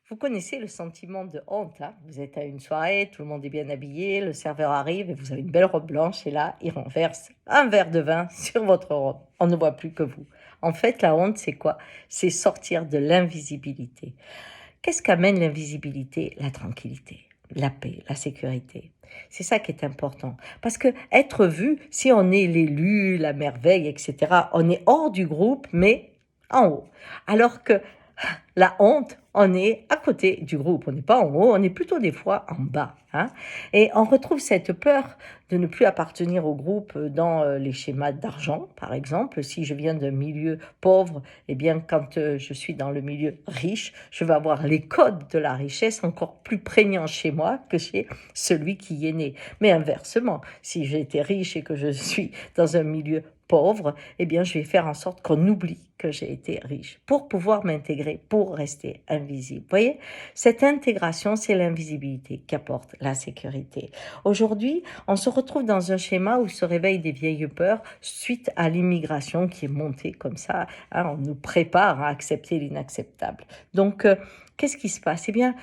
Vous connaissez le sentiment de honte, hein? Vous êtes à une soirée, tout le monde est bien habillé, le serveur arrive et vous avez une belle robe blanche et là, il renverse un verre de vin sur votre robe. On ne voit plus que vous. En fait, la honte, c'est quoi? C'est sortir de l'invisibilité. Qu'est-ce qu'amène l'invisibilité? La tranquillité, la paix, la sécurité. C'est ça qui est important. Parce que être vu, si on est l'élu, la merveille, etc., on est hors du groupe, mais en haut. Alors que la honte, on est à côté du groupe, on n'est pas en haut, on est plutôt des fois en bas, hein. Et on retrouve cette peur de ne plus appartenir au groupe dans les schémas d'argent, par exemple. Si je viens d'un milieu pauvre, eh bien, quand je suis dans le milieu riche, je vais avoir les codes de la richesse encore plus prégnants chez moi que chez celui qui y est né. Mais inversement, si j'ai été riche et que je suis dans un milieu pauvre, eh bien, je vais faire en sorte qu'on oublie que j'ai été riche pour pouvoir m'intégrer, pour rester invisible. Vous voyez, cette intégration, c'est l'invisibilité qui apporte la sécurité. Aujourd'hui, on se retrouve dans un schéma où se réveillent des vieilles peurs suite à l'immigration qui est montée comme ça, hein, on nous prépare à accepter l'inacceptable. Donc, qu'est-ce qui se passe? Eh bien,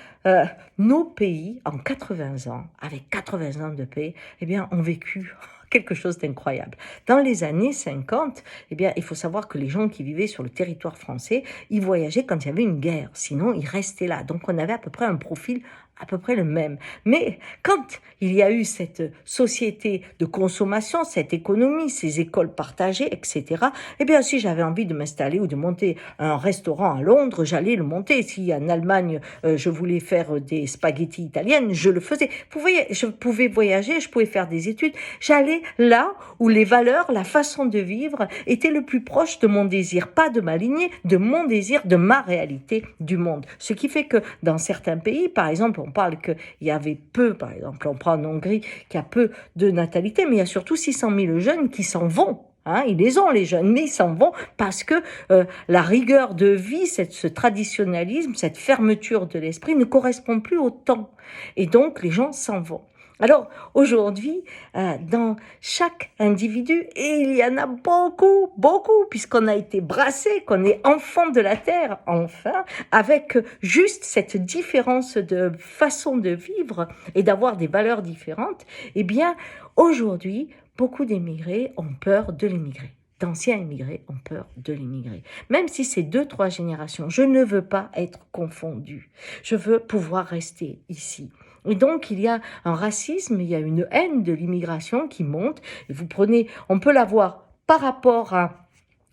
nos pays, en 80 ans, avec 80 ans de paix, eh bien, ont vécu quelque chose d'incroyable. Dans les années 50, eh bien, il faut savoir que les gens qui vivaient sur le territoire français, ils voyageaient quand il y avait une guerre. Sinon, ils restaient là. Donc, on avait à peu près un profil à peu près le même. Mais quand il y a eu cette société de consommation, cette économie, ces écoles partagées, etc., eh bien, si j'avais envie de m'installer ou de monter un restaurant à Londres, j'allais le monter. Si en Allemagne, je voulais faire des spaghettis italiennes, je le faisais. Vous voyez, je pouvais voyager, je pouvais faire des études. J'allais là où les valeurs, la façon de vivre étaient le plus proche de mon désir, pas de ma lignée, de mon désir, de ma réalité du monde. Ce qui fait que dans certains pays, par exemple, on parle qu'il y avait peu, par exemple, on prend en Hongrie, qu'il y a peu de natalité, mais il y a surtout 600 000 jeunes qui s'en vont. Hein, ils les ont, les jeunes, mais ils s'en vont parce que la rigueur de vie, ce traditionnalisme, cette fermeture de l'esprit ne correspond plus au temps. Et donc, les gens s'en vont. Alors, aujourd'hui, dans chaque individu, et il y en a beaucoup, beaucoup, puisqu'on a été brassé, qu'on est enfant de la terre, enfin, avec juste cette différence de façon de vivre et d'avoir des valeurs différentes, eh bien, aujourd'hui, beaucoup d'émigrés ont peur de l'émigré. D'anciens immigrés ont peur de l'immigré. Même si c'est 2, 3 générations, je ne veux pas être confondu. Je veux pouvoir rester ici. Et donc, il y a un racisme, il y a une haine de l'immigration qui monte. Et vous prenez, on peut la voir par rapport à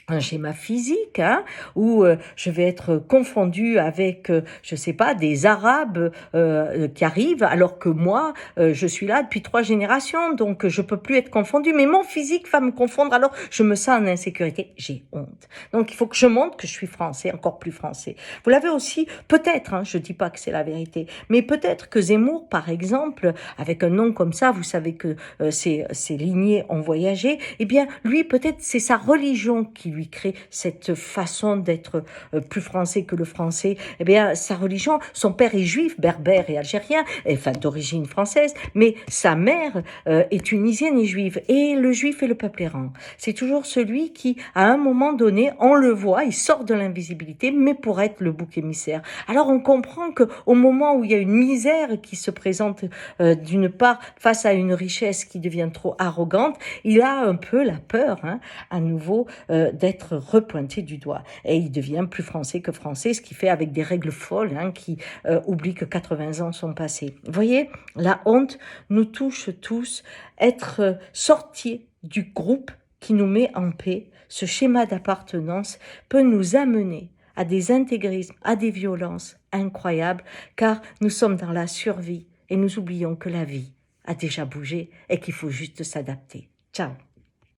un schéma physique, hein, où je vais être confondue avec, je sais pas, des Arabes qui arrivent, alors que moi, je suis là depuis 3 générations, donc je peux plus être confondue. Mais mon physique va me confondre, alors je me sens en insécurité. J'ai honte. Donc il faut que je montre que je suis français, encore plus français. Vous l'avez aussi, peut-être, hein, je dis pas que c'est la vérité, mais peut-être que Zemmour, par exemple, avec un nom comme ça, vous savez que ses lignées ont voyagé. Eh bien, lui, peut-être, c'est sa religion qui lui crée cette façon d'être plus français que le français. Eh bien, sa religion, son père est juif, berbère et algérien, enfin d'origine française, mais sa mère est tunisienne et juive. Et le juif est le peuple errant. C'est toujours celui qui, à un moment donné, on le voit, il sort de l'invisibilité, mais pour être le bouc émissaire. Alors on comprend que au moment où il y a une misère qui se présente d'une part face à une richesse qui devient trop arrogante, il a un peu la peur, hein, à nouveau, d'être repointé du doigt. Et il devient plus français que français, ce qui fait avec des règles folles, hein, qui oublient que 80 ans sont passés. Vous voyez, la honte nous touche tous. Être sorti du groupe qui nous met en paix, ce schéma d'appartenance peut nous amener à des intégrismes, à des violences incroyables, car nous sommes dans la survie et nous oublions que la vie a déjà bougé et qu'il faut juste s'adapter. Ciao.